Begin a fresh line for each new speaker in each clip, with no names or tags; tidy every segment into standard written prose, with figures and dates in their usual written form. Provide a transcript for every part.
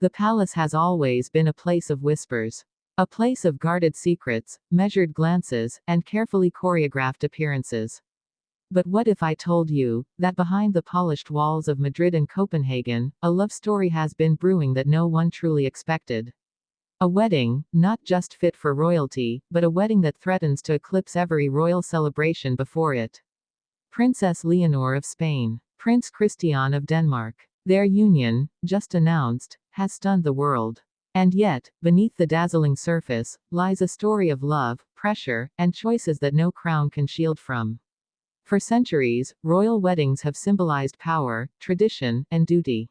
The palace has always been a place of whispers. A place of guarded secrets, measured glances, and carefully choreographed appearances. But what if I told you that behind the polished walls of Madrid and Copenhagen, a love story has been brewing that no one truly expected? A wedding, not just fit for royalty, but a wedding that threatens to eclipse every royal celebration before it. Princess Leonor of Spain, Prince Christian of Denmark. Their union, just announced, has stunned the world. And yet, beneath the dazzling surface, lies a story of love, pressure, and choices that no crown can shield from. For centuries, royal weddings have symbolized power, tradition, and duty.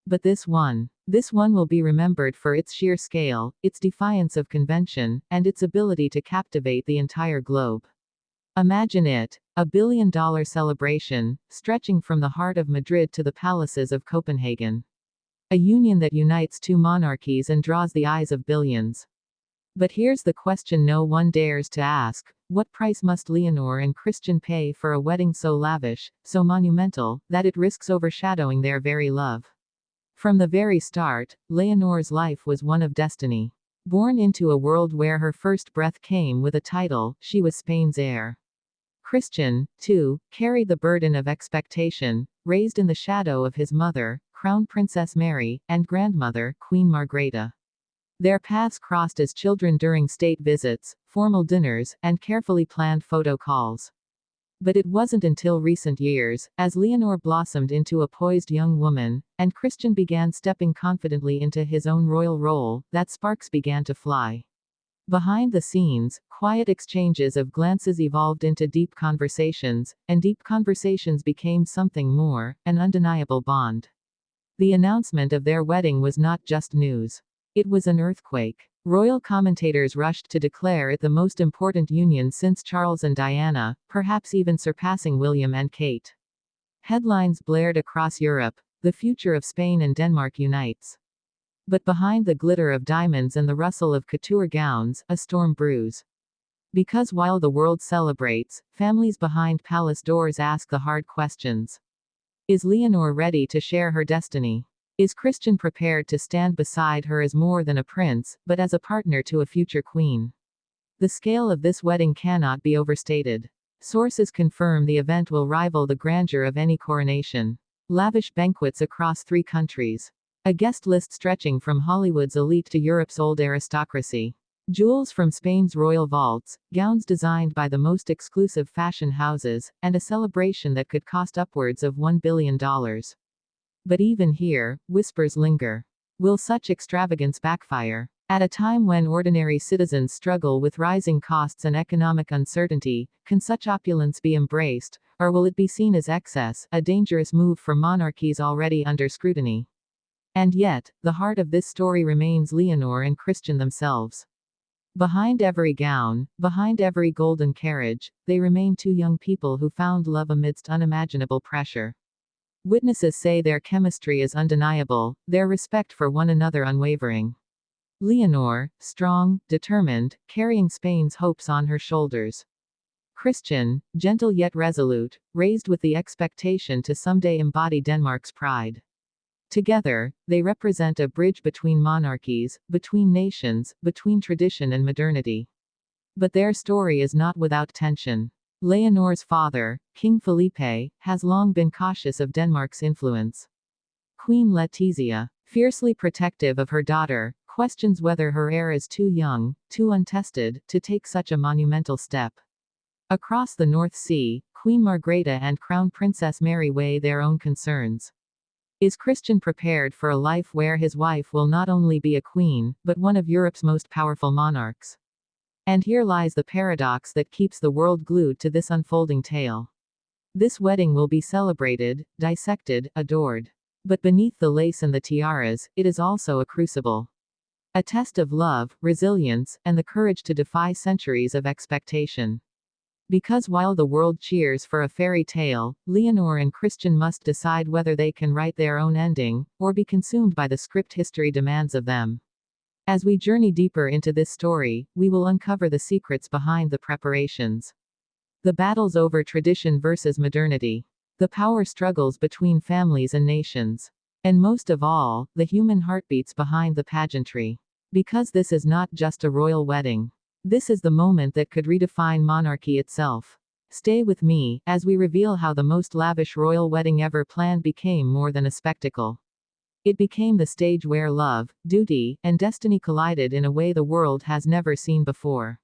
But this one will be remembered for its sheer scale, its defiance of convention, and its ability to captivate the entire globe. Imagine it, $1 billion celebration, stretching from the heart of Madrid to the palaces of Copenhagen. A union that unites two monarchies and draws the eyes of billions. But here's the question no one dares to ask: what price must Leonor and Christian pay for a wedding so lavish, so monumental, that it risks overshadowing their very love? From the very start, Leonor's life was one of destiny. Born into a world where her first breath came with a title, she was Spain's heir. Christian, too, carried the burden of expectation, raised in the shadow of his mother, Crown Princess Mary, and grandmother, Queen Margrethe. Their paths crossed as children during state visits, formal dinners, and carefully planned photo calls. But it wasn't until recent years, as Leonor blossomed into a poised young woman, and Christian began stepping confidently into his own royal role, that sparks began to fly. Behind the scenes, quiet exchanges of glances evolved into deep conversations, and deep conversations became something more, an undeniable bond. The announcement of their wedding was not just news. It was an earthquake. Royal commentators rushed to declare it the most important union since Charles and Diana, perhaps even surpassing William and Kate. Headlines blared across Europe: "The future of Spain and Denmark unites." But behind the glitter of diamonds and the rustle of couture gowns, a storm brews. Because while the world celebrates, families behind palace doors ask the hard questions. Is Leonor ready to share her destiny? Is Christian prepared to stand beside her as more than a prince, but as a partner to a future queen? The scale of this wedding cannot be overstated. Sources confirm the event will rival the grandeur of any coronation. Lavish banquets across 3 countries. A guest list stretching from Hollywood's elite to Europe's old aristocracy. Jewels from Spain's royal vaults, gowns designed by the most exclusive fashion houses, and a celebration that could cost upwards of $1 billion. But even here, whispers linger. Will such extravagance backfire? At a time when ordinary citizens struggle with rising costs and economic uncertainty, can such opulence be embraced, or will it be seen as excess, a dangerous move for monarchies already under scrutiny? And yet, the heart of this story remains Leonor and Christian themselves. Behind every gown, behind every golden carriage, they remain 2 young people who found love amidst unimaginable pressure. Witnesses say their chemistry is undeniable, their respect for one another unwavering. Leonor, strong, determined, carrying Spain's hopes on her shoulders. Christian, gentle yet resolute, raised with the expectation to someday embody Denmark's pride. Together, they represent a bridge between monarchies, between nations, between tradition and modernity. But their story is not without tension. Leonor's father, King Felipe, has long been cautious of Denmark's influence. Queen Letizia, fiercely protective of her daughter, questions whether her heir is too young, too untested, to take such a monumental step. Across the North Sea, Queen Margrethe and Crown Princess Mary weigh their own concerns. Is Christian prepared for a life where his wife will not only be a queen, but one of Europe's most powerful monarchs? And here lies the paradox that keeps the world glued to this unfolding tale. This wedding will be celebrated, dissected, adored. But beneath the lace and the tiaras, it is also a crucible. A test of love, resilience, and the courage to defy centuries of expectation. Because while the world cheers for a fairy tale, Leonor and Christian must decide whether they can write their own ending, or be consumed by the script history demands of them. As we journey deeper into this story, we will uncover the secrets behind the preparations. The battles over tradition versus modernity. The power struggles between families and nations. And most of all, the human heartbeats behind the pageantry. Because this is not just a royal wedding. This is the moment that could redefine monarchy itself. Stay with me, as we reveal how the most lavish royal wedding ever planned became more than a spectacle. It became the stage where love, duty, and destiny collided in a way the world has never seen before.